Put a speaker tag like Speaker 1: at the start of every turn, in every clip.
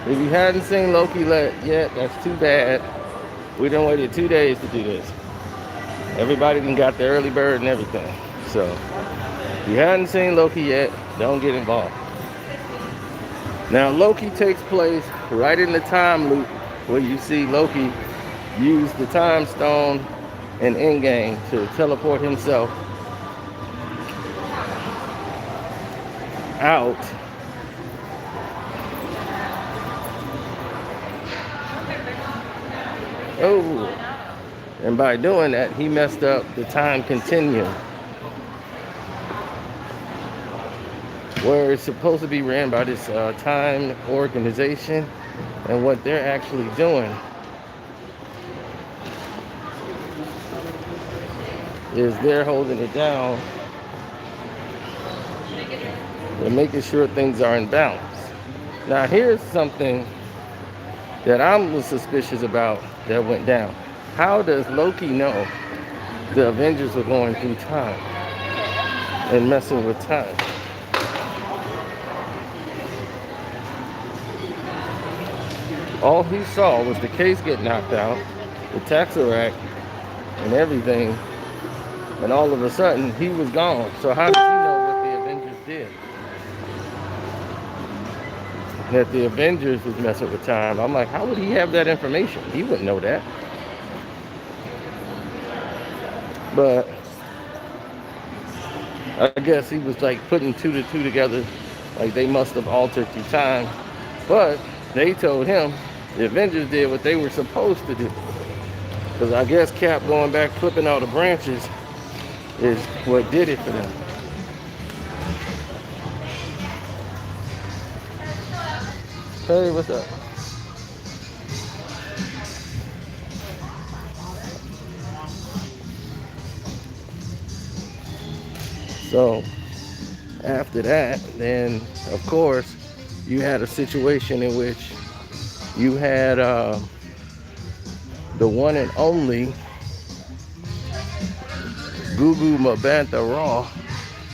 Speaker 1: If you hadn't seen Loki yet, that's too bad. We done waited 2 days to do this. Everybody done got the early bird and everything. So, if you hadn't seen Loki yet, don't get involved. Now, Loki takes place right in the time loop where you see Loki use the time stone in Endgame to teleport himself out. Oh, and by doing that, he messed up the time continuum where it's supposed to be ran by this time organization, and what they're actually doing is they're holding it down and making sure things are in balance. Now, here's something that I was suspicious about that went down. How does Loki know the Avengers were going through time and messing with time? All he saw was the case get knocked out, the Tesseract, and everything, and all of a sudden he was gone. So how does he know what the Avengers did? That the Avengers was messing with time. I'm like, how would he have that information? He wouldn't know that. But I guess he was like putting two to two together, like they must have altered through time. But they told him the Avengers did what they were supposed to do. Because I guess Cap going back, clipping all the branches is what did it for them. Hey, what's up? So after that, then of course you had a situation in which you had the one and only Gugu Mabantha Raw.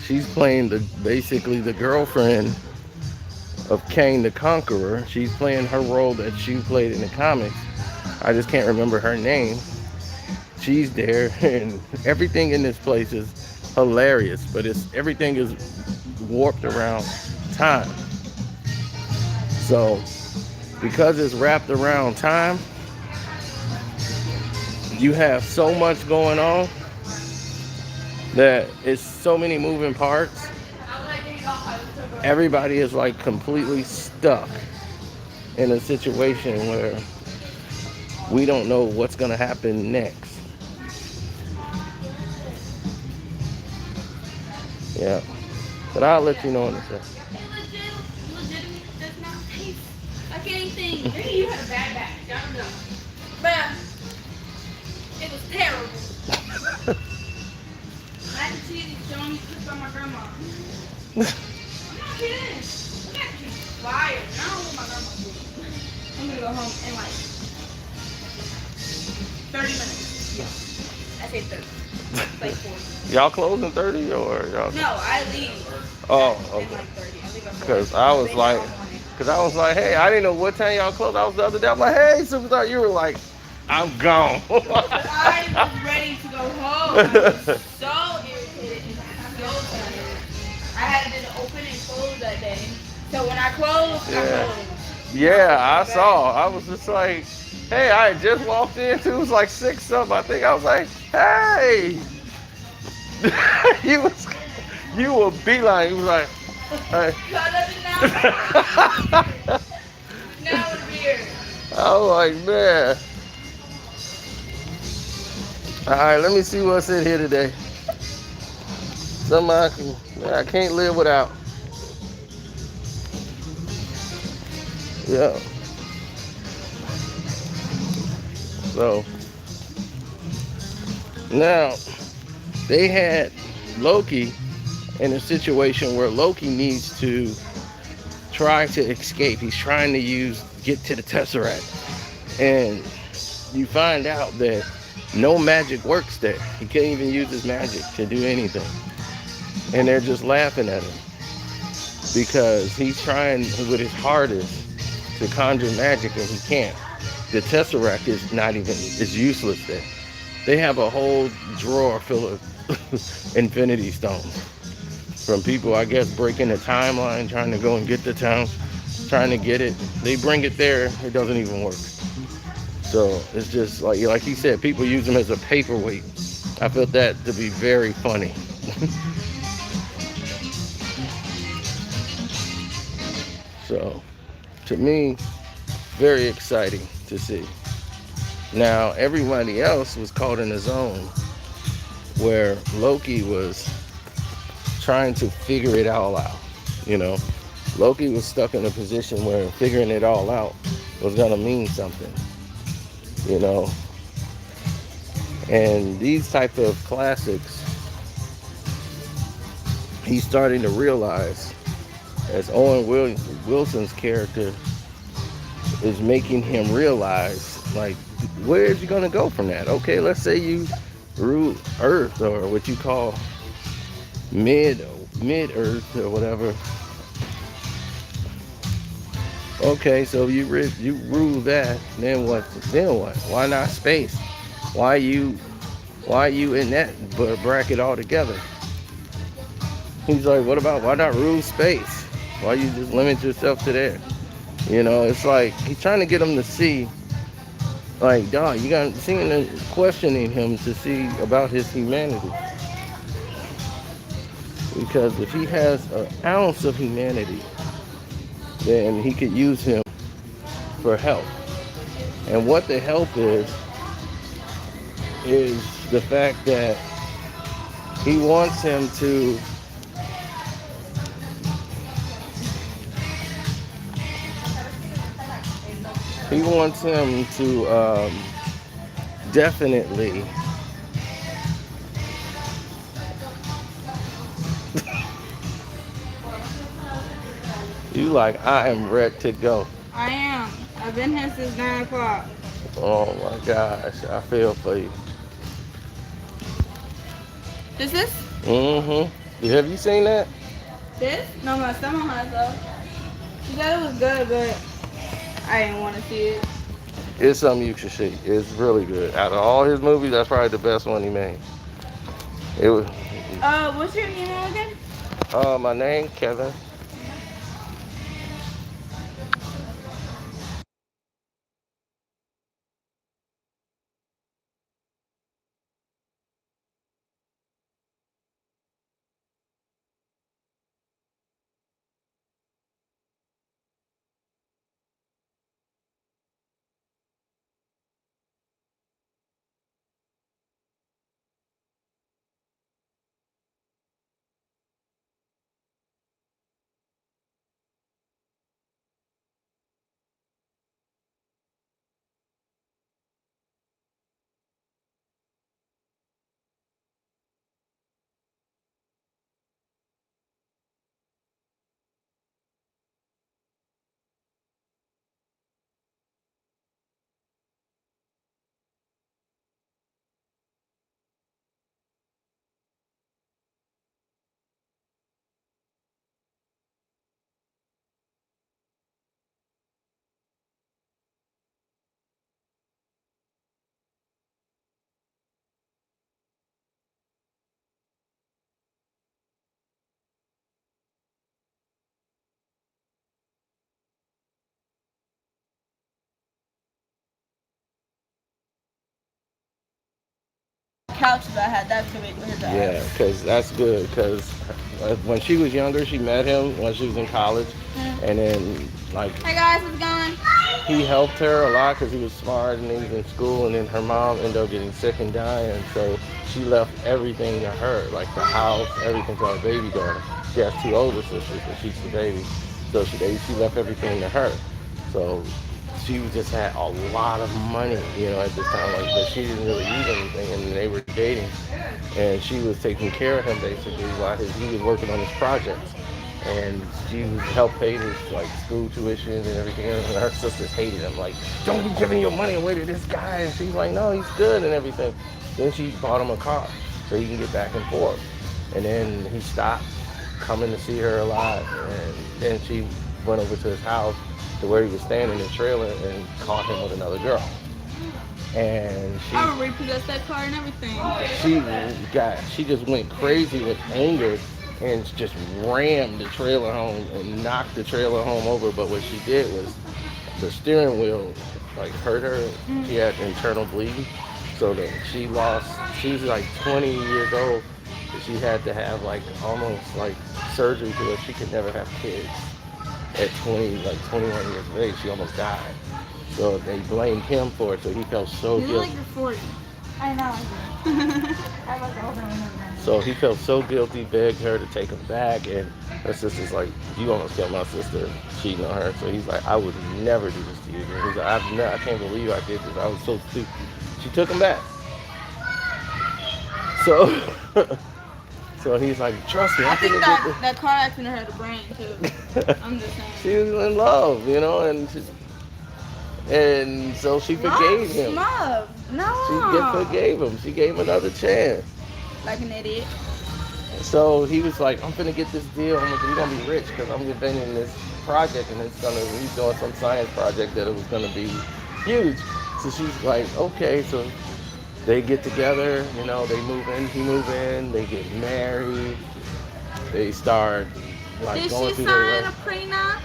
Speaker 1: She's playing basically the girlfriend of Kang the Conqueror. She's playing her role that she played in the comics. I just can't remember her name. She's there, and everything in this place is hilarious, but everything is warped around time. So because it's wrapped around time, you have so much going on that it's so many moving parts. Everybody is like completely stuck in a situation where we don't know what's going to happen next. Yeah. But I'll let you know in a second.
Speaker 2: Like anything. Maybe you had a bad back. I don't know. But it was terrible. Mac and cheese is showing me cooked by my grandma. I'm not kidding. Mac and cheese is fire. I don't want my grandma food. I'm gonna go home in like 30 minutes. Yeah. I say 30. Like 40.
Speaker 1: Y'all close in 30 or y'all?
Speaker 2: No, I leave.
Speaker 1: Oh,
Speaker 2: In
Speaker 1: okay.
Speaker 2: like 30. I leave at 40.
Speaker 1: Because I was like, hey, I didn't know what time y'all closed. I was the other day. I'm like, hey, superstar. You were like, I'm gone.
Speaker 2: I was ready to go home. I was so irritated and so tired. I had to open and close that day. So when I closed,
Speaker 1: Yeah.
Speaker 2: I closed.
Speaker 1: Yeah, I saw. I was just like, hey, I had just walked in too. It was like 6 something. I think I was like, hey. you were beeline. You was like, hey.
Speaker 2: Now it's weird.
Speaker 1: I was like, man. All right, let me see what's in here today. Something I can't live without. Yeah. So now they had Loki in a situation where Loki needs to try to escape. He's trying to get to the Tesseract, and you find out that no magic works there. He can't even use his magic to do anything, and they're just laughing at him because he's trying with his hardest to conjure magic and he can't. The Tesseract is not even, is useless there. They have a whole drawer full of Infinity Stones from people, I guess, breaking the timeline, trying to go and get the town, trying to get it. They bring it there, it doesn't even work. So it's just like he said, people use them as a paperweight. I felt that to be very funny. So to me, very exciting to see. Now everybody else was caught in a zone where Loki was trying to figure it all out. You know, Loki was stuck in a position where figuring it all out was gonna mean something. You know, and these type of classics, he's starting to realize, as Wilson's character is making him realize, like, where's you gonna go from that? Okay, let's say you rule Earth, or what you call mid Earth or whatever. Okay, so you rule that. Then what? Then what? Why not space? Why you in that bracket altogether? He's like, what about, why not rule space? Why you just limit yourself to there? You know, it's like he's trying to get him to see, like, dog, you got seeing and questioning him to see about his humanity. Because if he has an ounce of humanity, then he could use him for help. And what the help is the fact that he wants him to definitely you like, I am ready to go.
Speaker 2: I am. I've been here since 9 o'clock.
Speaker 1: Oh my gosh, I feel for you.
Speaker 2: This?
Speaker 1: Mm-hmm. Have you seen that?
Speaker 2: This? No, my stomach has though. She said it was good, but I didn't want to see it.
Speaker 1: It's something you should see. It's really good. Out of all his movies, that's probably the best one he made. It was.
Speaker 2: What's your email again?
Speaker 1: My name, Kevin.
Speaker 2: Couch that I had that to make with his
Speaker 1: Yeah,
Speaker 2: ass.
Speaker 1: because that's good. Because when she was younger, she met him when she was in college, and then like
Speaker 2: Hey guys, what's going?
Speaker 1: he helped her a lot because he was smart and he was in school. And then her mom ended up getting sick and dying, so she left everything to her, like the house, everything to her baby daughter. She has two older sisters, but she's the baby, so she left everything to her. So she just had a lot of money, you know, at this time, like, but she didn't really use anything, and they were dating, and she was taking care of him basically while he was working on his projects, and she helped pay his like school tuition and everything else, and her sisters hated him, like, don't be giving your money away to this guy, and she's like, no, he's good and everything. Then she bought him a car so he can get back and forth, and then he stopped coming to see her a lot, and then she went over to his house to where he was staying in the trailer and caught him with another girl. And
Speaker 2: I would repossess that car and everything.
Speaker 1: she just went crazy with anger and just rammed the trailer home and knocked the trailer home over. But what she did was the steering wheel like hurt her. She had internal bleeding, so that she lost. She was like 20 years old. She had to have like almost like surgery to where she could never have kids. At 21 years of age, she almost died. So they blamed him for it. So he felt so
Speaker 2: You look
Speaker 1: guilty.
Speaker 2: like you're 40. I know. I look older than him.
Speaker 1: So he felt so guilty, begged her to take him back, and her sister's like, "You almost killed my sister, cheating on her." So he's like, "I would never do this to you again." He's like, I can't believe I did this. I was so stupid." She took him back. So, so he's like, "Trust me,
Speaker 2: I
Speaker 1: I
Speaker 2: think
Speaker 1: couldn't get
Speaker 2: that car accident hurt her brain too. I'm just saying.
Speaker 1: She was in love, and so she forgave him.
Speaker 2: Love. No.
Speaker 1: She forgave him. She gave him another chance.
Speaker 2: Like an idiot.
Speaker 1: So he was like, "I'm gonna get this deal. We're gonna be rich because I'm inventing this project, and he's doing some science project that it was gonna be huge." So she's like, "Okay." So they get together. They move in. He move in. They get married. They start like
Speaker 2: Did
Speaker 1: going
Speaker 2: she
Speaker 1: through
Speaker 2: sign
Speaker 1: their
Speaker 2: a prenup?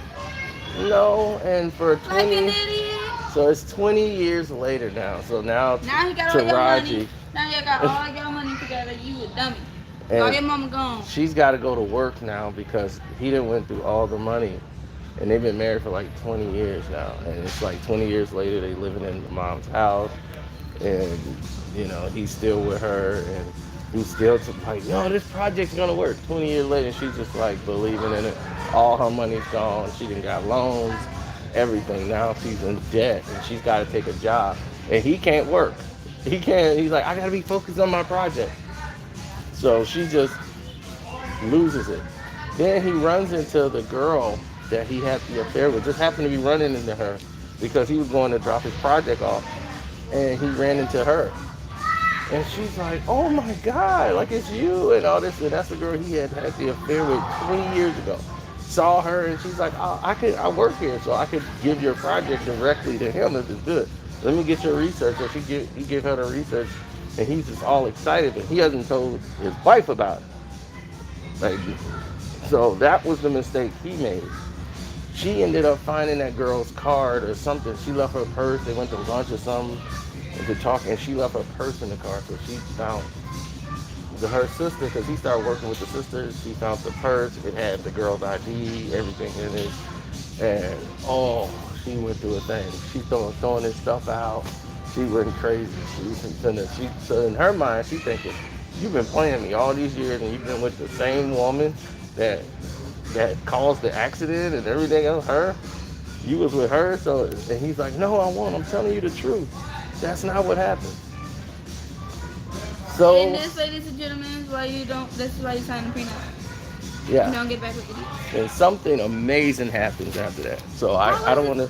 Speaker 1: No, and for 20.
Speaker 2: Like an idiot.
Speaker 1: So it's 20 years later now. So now
Speaker 2: Now he got all your money.
Speaker 1: Taraji,
Speaker 2: Now you got all your money together. You a dummy.
Speaker 1: and
Speaker 2: All your mama gone.
Speaker 1: she's got to go to work now because he didn't went through all the money, and they've been married for like 20 years now. And it's like 20 years later, they living in the mom's house, and he's still with her, and he's still like, "No, this project's gonna work." 20 years later, she's just like believing in it. All her money's gone. She done got loans, everything. Now she's in debt, and she's got to take a job, and he can't work. He can't. He's like, "I gotta be focused on my project." So she just loses it. Then he runs into the girl that he had the affair with. Just happened to be running into her because he was going to drop his project off, and he ran into her. And she's like, "Oh my God, like it's you," and all this. And that's the girl he had the affair with 20 years ago. Saw her, and she's like, "Oh, I work here, so I could give your project directly to him if it's good. Let me get your research." So he gave her the research, and he's just all excited, but he hasn't told his wife about it. Like, so that was the mistake he made. She ended up finding that girl's card or something. She left her purse. They went to lunch or something to talk, and she left her purse in the car. So she found her sister, because he started working with the sister. She found the purse. It had the girl's ID, everything in it, and she went through a thing. She throwing this stuff out. She went crazy. So in her mind, she thinking, "You've been playing me all these years, and you've been with the same woman that caused the accident and everything else. Her, you was with her." So, and he's like, "No, I won't. I'm telling you the truth. That's not what happened." So,
Speaker 2: And this, ladies and gentlemen, is why you don't. This is why you sign a prenup.
Speaker 1: yeah.
Speaker 2: You don't get back with the
Speaker 1: And something amazing happens after that. So I don't want to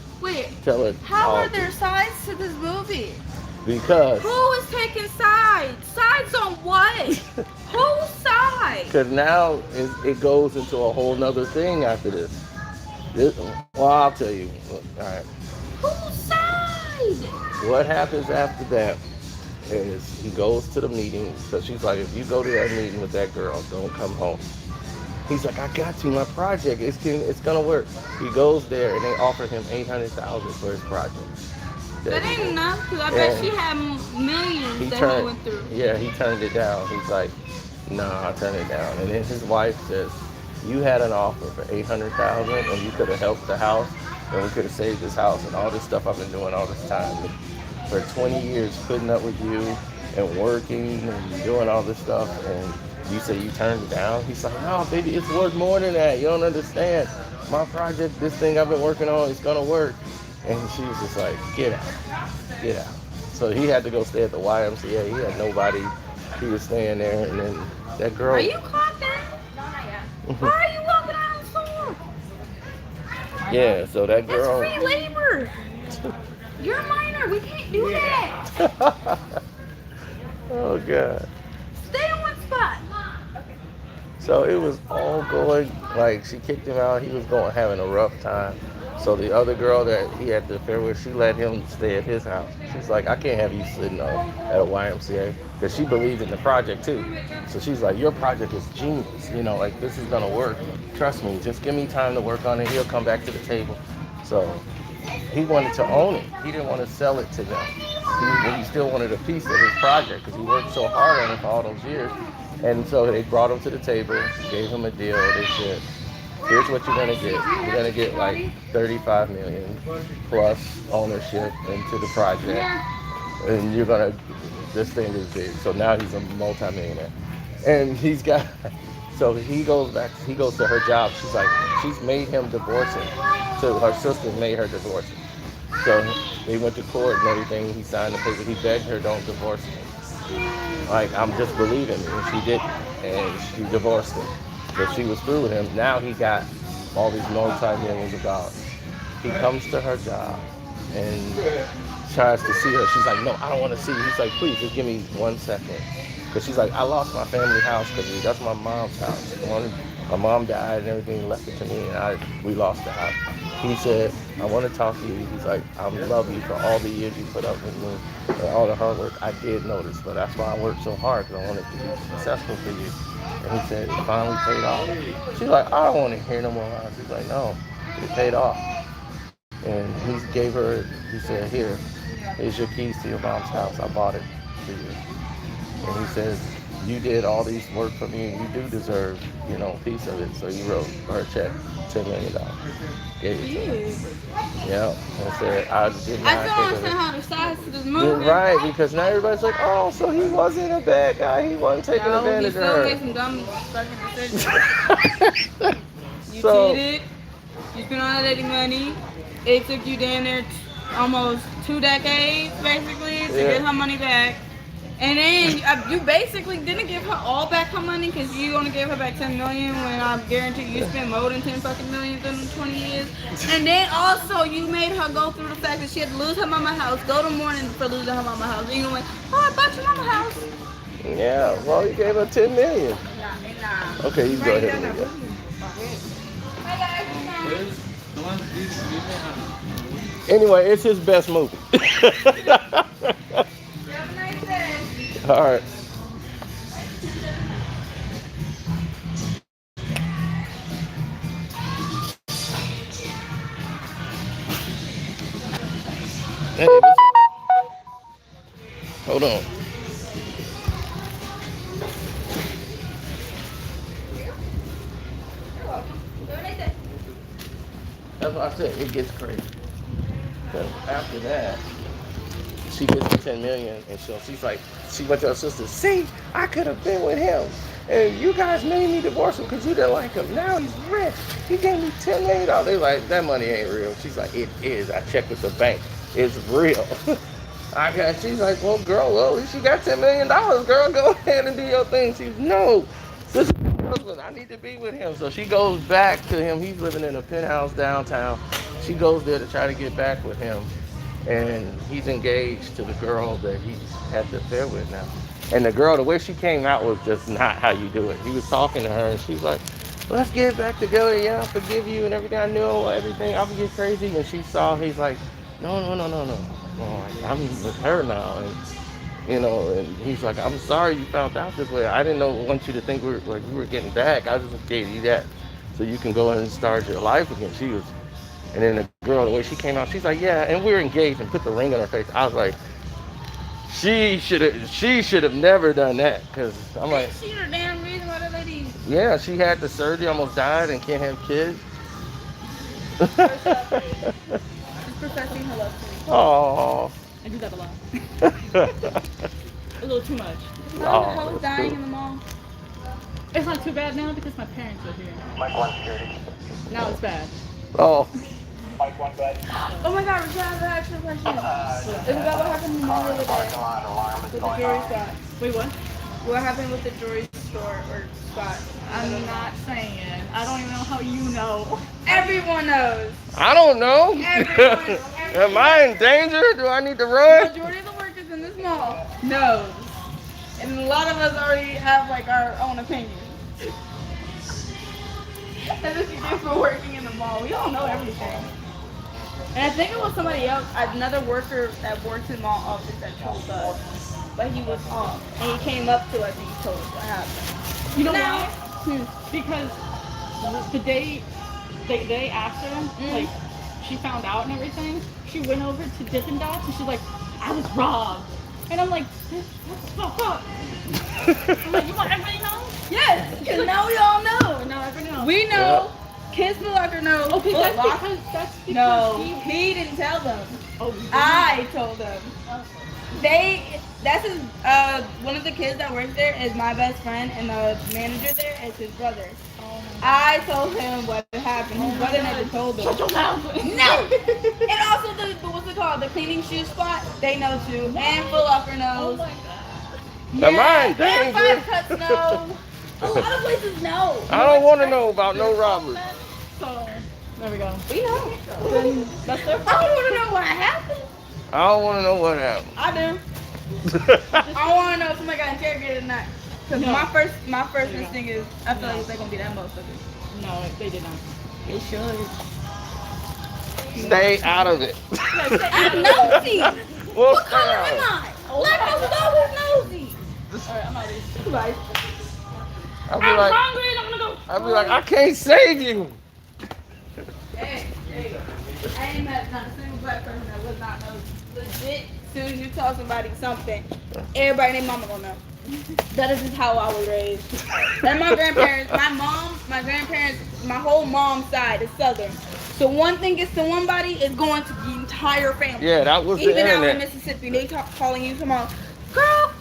Speaker 1: tell it.
Speaker 2: How
Speaker 1: all
Speaker 2: are there sides to this movie?
Speaker 1: Because
Speaker 2: Who is taking sides? Sides on what? Whose side?
Speaker 1: Because now it goes into a whole nother thing after this. Well, I'll tell you. All right.
Speaker 2: Whose side?
Speaker 1: What happens after that is he goes to the meeting. So she's like, "If you go to that meeting with that girl, don't come home." He's like, "I got you. My project, it's gonna work." He goes there, and they offer him $800,000 for his project.
Speaker 2: That ain't enough, because I bet she had millions that he went through.
Speaker 1: Yeah, he turned it down. He's like, "No, I turned it down." And then his wife says, "You had an offer for $800,000, and you could have helped the house, and we could have saved this house and all this stuff I've been doing all this time for 20 years, putting up with you and working and doing all this stuff, and you say you turned it down." He's like, "No, baby, it's worth more than that. You don't understand. My project, this thing I've been working on, it's gonna work." And she was just like, "Get out, get out." So he had to go stay at the YMCA. He had nobody. He was staying there, and then that girl.
Speaker 2: Are you caught then? No, not yet. Why are you walking out of the store?
Speaker 1: Yeah, so that girl.
Speaker 2: That's free labor. You're a minor. We can't do that.
Speaker 1: Oh God.
Speaker 2: Stay in one spot.
Speaker 1: So it was all going like she kicked him out. He was going having a rough time. So the other girl that he had the affair with, she let him stay at his house. She's like, I can't have you sitting at a YMCA because she believed in the project too. So she's like, your project is genius. You know, like this is gonna work. Trust me. Just give me time to work on it. He'll come back to the table. So he wanted to own it. He didn't want to sell it to them. He still wanted a piece of his project because he worked so hard on it for all those years. And so they brought him to the table, gave him a deal. They said, here's what you're gonna get. You're gonna get like 35 million plus ownership into the project, and you're gonna. This thing is big. So now he's a multimillionaire, and he's got. So he goes back. He goes to her job. She's like, she's made him divorce him. So her sister made her divorce him. So they went to court and everything. He signed the paper. He begged her, don't divorce him. Like, I'm just believing me. And she didn't. And she divorced him. But she was through with him. Now he got all these multi-millions of dollars. He comes to her job and tries to see her. She's like, no, I don't want to see you. He's like, please, just give me 1 second. Because she's like, I lost my family house because that's my mom's house. My mom died and everything, left it to me, and we lost the house. He said, I want to talk to you. He's like, I love you for all the years you put up with me and all the hard work. I did notice, but that's why I worked so hard, because I wanted to be successful for you. And he said, it finally paid off. She's like, I don't want to hear no more lies. He's like, no, it paid off. And he gave her, he said, here's your keys to your mom's house. I bought it for you. And he says, you did all these work for me, and you do deserve, a piece of it. So he wrote her a check, $10 million. Gave it to her. Yeah. And said, I did not.
Speaker 2: I still don't understand how the size to this movie.
Speaker 1: You're right, because now everybody's like, oh, so he wasn't a bad guy. He wasn't taking advantage of her.
Speaker 2: He still made some dumb fucking decisions. You cheated. You spent all that lady money. It took you down there almost 2 decades, basically, to get her money back. And then you basically didn't give her all back her money because you only gave her back $10 million when I guarantee you spent more than 10 fucking million in 20 years. And then also you made her go through the fact that she had to lose her mama house, go to mourning for losing her mama house. And you went, oh, I bought your mama house.
Speaker 1: Yeah, well, you gave her $10 million.
Speaker 2: Nah.
Speaker 1: Okay, you go ahead with it.
Speaker 2: Hi guys.
Speaker 1: Anyway, it's his best movie. All right. Hey, hold on. That's what I said. It gets crazy. Because after that, she gets the 10 million, and she's like, she went to her sister, see, I could have been with him, and you guys made me divorce him because you didn't like him. Now he's rich. He gave me $10 million. They're like, that money ain't real. She's like, it is. I checked with the bank. It's real. She's like, well, girl, at least you got $10 million, girl. Go ahead and do your thing. She's, no, this is my husband. I need to be with him. So she goes back to him. He's living in a penthouse downtown. She goes there to try to get back with him. And he's engaged to the girl that he had the affair with now. And the girl, the way she came out was just not how you do it. He was talking to her, and she's like, let's get back together. Yeah, I forgive you and everything. I knew everything. I'll get crazy. And she saw, he's like, no. I'm with her now. And he's like, I'm sorry you found out this way. I didn't want you to think we were getting back. I just gave you that so you can go and start your life again. And then the girl, the way she came out, she's like, yeah, and we're engaged, and put the ring on her face. I was like, she should have never done that, because I'm like,
Speaker 2: she the damn reason why the lady.
Speaker 1: Yeah, she had the surgery, almost died, and can't have kids.
Speaker 2: She's professing her love for me.
Speaker 1: Oh.
Speaker 2: I do that a lot. A little too much. How was dying in the mall? It's not too bad now because my parents are here.
Speaker 3: Mike 1 security.
Speaker 2: Now it's bad.
Speaker 1: Oh.
Speaker 3: Mike 1 bed.
Speaker 2: Oh my god, Rashad, I have a question. Is that what happened in the mall the other day? With the jewelry spot?
Speaker 4: Wait, what?
Speaker 2: What happened with the jewelry store or spot?
Speaker 4: I'm not saying. I don't even know how you know.
Speaker 2: Everyone knows.
Speaker 1: I don't know.
Speaker 2: Everyone.
Speaker 1: Am I in danger? Do I need to
Speaker 2: The
Speaker 1: run?
Speaker 2: majority of the workers in this mall knows. And a lot of us already have like our own opinions. That's what you do for working in the mall. We all know everything. And I think it was somebody else, another worker that works in the mall office that told us. But he was off. And he came up to us and he told us what happened.
Speaker 4: You know
Speaker 2: Now-
Speaker 4: why? Because the day after, like, she found out and everything, she went over to Dippin' Dots and she's like, I was robbed. And I'm like, what the fuck? I'm like, you want everybody to know?
Speaker 2: Yes, because now we all know.
Speaker 4: Now everybody knows.
Speaker 2: We know. Kids Foot Locker knows.
Speaker 4: Okay,
Speaker 2: Foot
Speaker 4: that's
Speaker 2: Locker-
Speaker 4: because
Speaker 2: No,
Speaker 4: he
Speaker 2: he didn't tell them.
Speaker 4: Oh, you didn't?
Speaker 2: I told them. That's his, one of the kids that works there is my best friend, and the manager there is his brother.
Speaker 4: Oh
Speaker 2: I told him what happened. His brother never told him.
Speaker 4: Shut your mouth.
Speaker 2: No. And also the what's it called? The cleaning shoe spot. They know too. And Foot Locker
Speaker 4: Oh
Speaker 2: knows.
Speaker 4: my god.
Speaker 1: Now mine,
Speaker 2: And
Speaker 1: dang,
Speaker 2: Five
Speaker 1: bro.
Speaker 2: Cuts know. A lot of places know.
Speaker 1: I don't want to know about no robbery.
Speaker 4: So, there we go.
Speaker 2: We know.
Speaker 4: Then that's their
Speaker 2: I don't want to know what happened.
Speaker 1: I don't want to know what happened.
Speaker 2: I do. I want to know if somebody got interrogated or not. Because
Speaker 4: No.
Speaker 2: my first instinct is, I feel like they're going to be that motherfucker.
Speaker 4: No, they did not.
Speaker 2: They should.
Speaker 1: Stay out of it.
Speaker 2: I'm nosy.
Speaker 1: Well,
Speaker 2: What color
Speaker 1: stay
Speaker 2: am
Speaker 1: out.
Speaker 2: I? Black folks always nosy.
Speaker 4: Alright, I'm out of here.
Speaker 2: Goodbye.
Speaker 1: I'll be
Speaker 4: I'm
Speaker 1: like,
Speaker 4: hungry and I'm gonna go.
Speaker 1: I'll be like, I can't save you.
Speaker 2: Hey, I ain't met not a single black person that was not nosy. Legit, as soon as you tell somebody something, everybody and their mama gonna know. That is just how I was raised. And my grandparents, my grandparents, my whole mom's side is Southern. So one thing gets to one body, it's going to the entire family.
Speaker 1: Yeah, that was the
Speaker 2: Even out in
Speaker 1: internet.
Speaker 2: Mississippi, they calling you, come on, girl,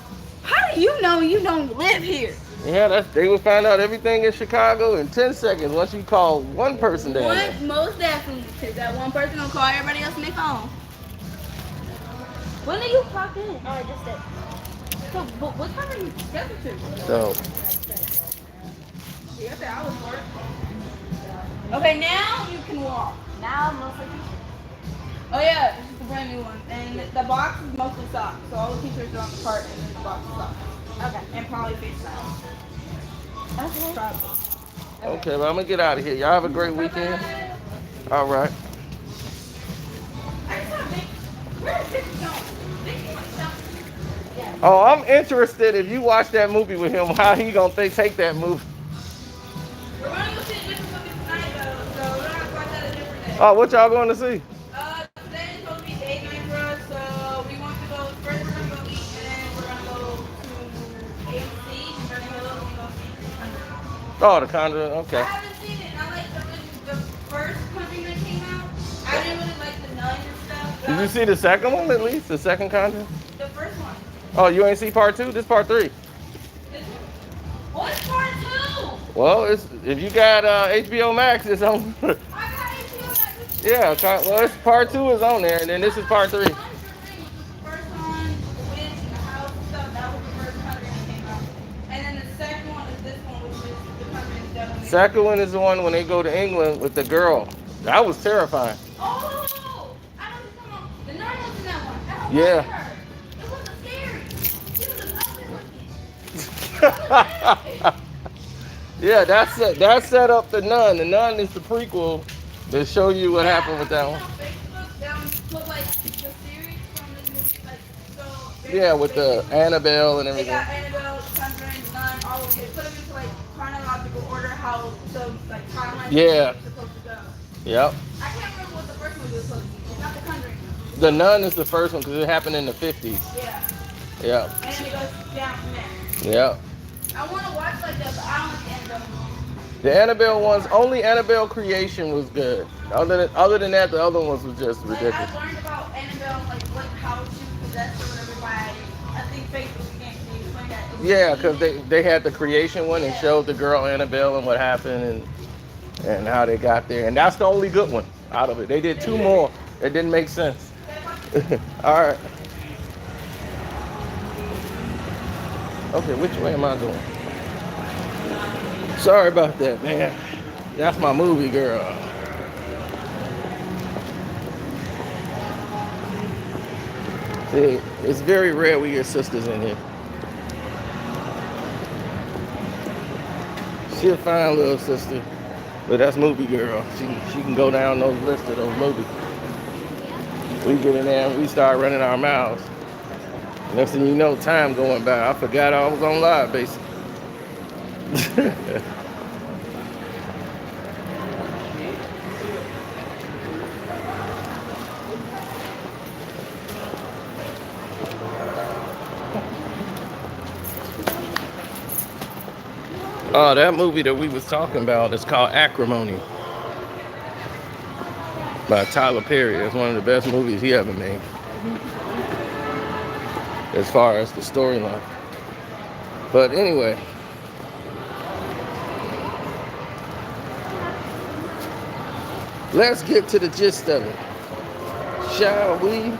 Speaker 2: how do you know you don't live here?
Speaker 1: Yeah, they would find out everything in Chicago in 10 seconds once you call one person down there.
Speaker 2: One, most definitely, because that one person gonna call everybody else on their phone. When did you clock in? Oh, I just did. So, but what time are you scheduled to?
Speaker 1: So,
Speaker 2: Yeah, I said I was working. Okay, now you can walk. Now mostly teachers. Oh yeah, this is the brand new one. And the box is mostly socks. So all the teachers are on the cart and then the box is socks. Okay. And probably FaceTime. Okay. Probably.
Speaker 1: okay, well, I'm going to get out of here. Y'all have a great weekend.
Speaker 2: Bye-bye.
Speaker 1: All right.
Speaker 2: I just want to make, where's Vicky going? Vicky wants something. Yeah.
Speaker 1: Oh, I'm interested if you watch that movie with him, how he going to take that movie.
Speaker 2: We're going to go see a different movie tonight though, so we're going to have to watch that a different day.
Speaker 1: Oh, what y'all going to see?
Speaker 2: Today is supposed to be date night for us, so we want to go, first we're going to go eat, and then we're going to go to AMC, and we're going to go see Conjuring.
Speaker 1: Oh, the Conjuring.
Speaker 2: I
Speaker 1: Okay.
Speaker 2: haven't seen it. I like the first Conjuring that came out. I didn't really like the nun and stuff. But
Speaker 1: Did you see the second one at least? The second Conjuring?
Speaker 2: the first one?
Speaker 1: Oh, you ain't see part 2? This part 3.
Speaker 2: What's part 2?
Speaker 1: Well, it's if you got HBO Max, it's on.
Speaker 2: I got HBO Max.
Speaker 1: Yeah, well, it's part 2 is on there, and then this is part 3.
Speaker 2: Conjuring was the first one, the witch and the house and stuff. That was the first Conjuring that came out. And then the second one is this one, which is the Conjuring Devil.
Speaker 1: Second one is the one when they go to England with the girl. That was terrifying.
Speaker 2: Oh! I don't know. The nun was in that one. I don't
Speaker 1: Yeah.
Speaker 2: like her. It wasn't scary. She was an ugly looking.
Speaker 1: Yeah, that set up the Nun. The Nun is the prequel to show you what happened with that one.
Speaker 2: On Facebook, put like the series from this movie, like so.
Speaker 1: Yeah, with the Annabelle and
Speaker 2: They
Speaker 1: everything.
Speaker 2: got Annabelle, Conjuring, Nun, all of it. Put them into like chronological order, how the like timeline
Speaker 1: Yeah.
Speaker 2: is supposed to go.
Speaker 1: Yep.
Speaker 2: I can't remember what the first movie was supposed to be. It's not the Conjuring.
Speaker 1: The Nun is the first one because it happened in the 50s.
Speaker 2: Yeah.
Speaker 1: Yep.
Speaker 2: And then it goes down from there.
Speaker 1: Yep.
Speaker 2: I want to watch like that, but I don't like the Annabelle movie.
Speaker 1: The Annabelle ones, only Annabelle Creation was good. Other than that, the other ones was just
Speaker 2: Like,
Speaker 1: ridiculous.
Speaker 2: I learned about Annabelle, like how she was possessed or whatever by, I think Facebook again. Can you explain that? It was
Speaker 1: Yeah,
Speaker 2: a
Speaker 1: because
Speaker 2: demon.
Speaker 1: they had the creation one and
Speaker 2: Yeah.
Speaker 1: showed the girl Annabelle and what happened and how they got there. And that's the only good one out of it. They did 2 more. It didn't make sense. All right. Okay, which way am I going? Sorry about that, man. That's my movie girl. See, it's very rare we get sisters in here. She a fine little sister. But that's movie girl. She can go down those lists of those movies. We get in there and we start running our mouths. Next thing you know, time going by. I forgot I was on live, basically. Oh, that movie that we was talking about is called Acrimony by Tyler Perry. It's one of the best movies he ever made, as far as the storyline. But anyway, let's get to the gist of it, shall we?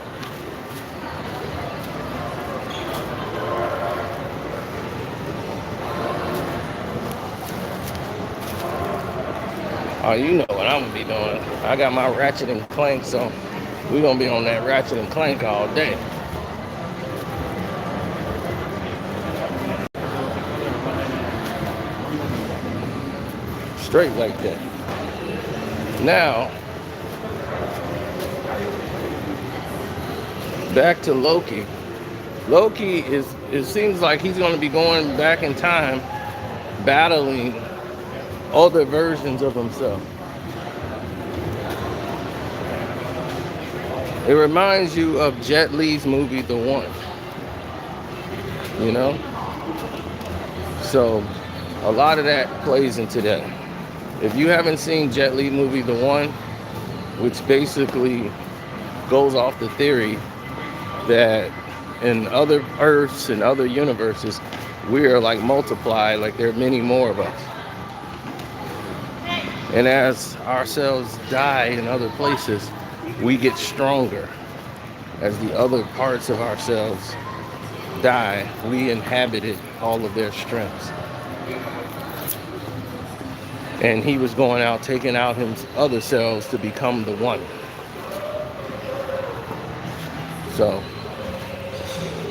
Speaker 1: Oh, you know what I'm gonna be doing. I got my Ratchet and Clank, so we're gonna be on that Ratchet and Clank all day. Straight like that. Now, back to Loki. Loki it seems like he's gonna be going back in time, battling other versions of himself. It reminds you of Jet Li's movie, The One. You know? So, a lot of that plays into that. If you haven't seen Jet Li movie, The One, which basically goes off the theory that in other Earths and other universes, we are like multiplied, like there are many more of us. And as ourselves die in other places, we get stronger. As the other parts of ourselves die, we inhabited all of their strengths. And he was going out, taking out his other selves to become the one. So,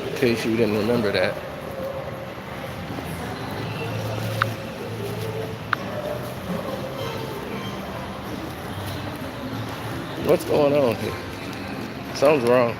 Speaker 1: in case you didn't remember that. What's going on here? Something's wrong.